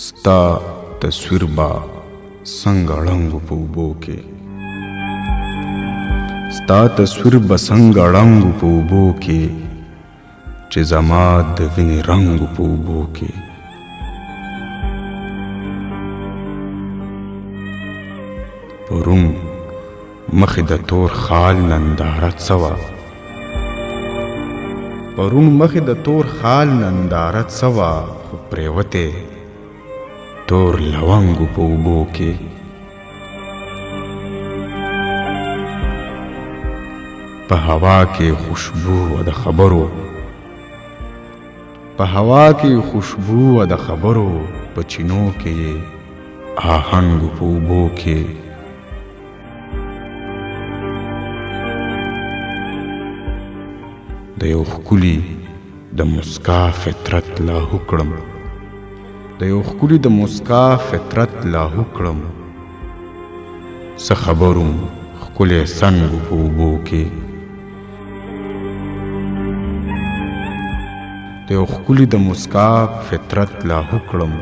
ستا تصویر با څنګه ړنګو په اوبو کې ستا تصویر به څنګه ړنګو په اوبو کې چې زما د وینې رنګو په اوبو کې پرون مخې د تور خال ننداره څه وه پرون مخې د تور خال ننداره څه وه خو پرېوتې تور لونګو په اوبو کې په هوا کې خوشبو و د خبرو په هوا کې خوشبو و د خبرو په چینو کې آهنګو په اوبو کې د یو ښکلي د مسکا فطرت لاهو کړم د یو ښکلي د مسکا فطرت لاهو کړم څه خبروم ښکلی څنګو په اوبو کې د یو ښکلي د مسکا فطرت لاهو کړم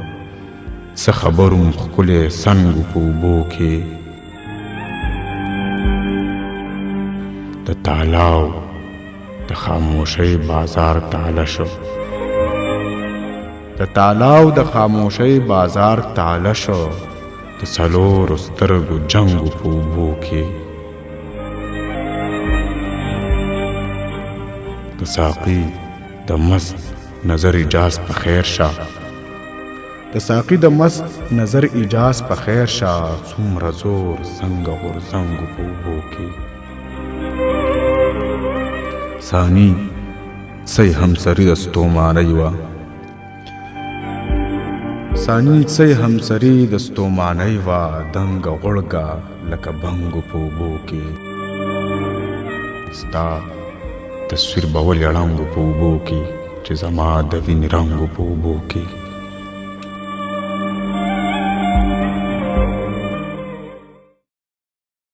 څه خبروم ښکلی څنګو په اوبو کې د تالاو د خاموشۍ بازار تاله شو د تالاو د خاموشۍ بازار تاله شو د څلورو سترګو جنګو په اوبو کې د ساقي د مست نظر اجاز په خیر شه د ساقي د مست نظر اجاز په خیر شه څومره زور څنګه غورځنګو په اوبو کې ثانی څه همسري د ستومانۍ وه ثانی څه همسري د ستومانۍ وه دنګه غوړګه لکه بنګو په اوبو کې ستا تصویر به ولې ړنګو په اوبو کې چې زما د وینې رنګو په اوبو کې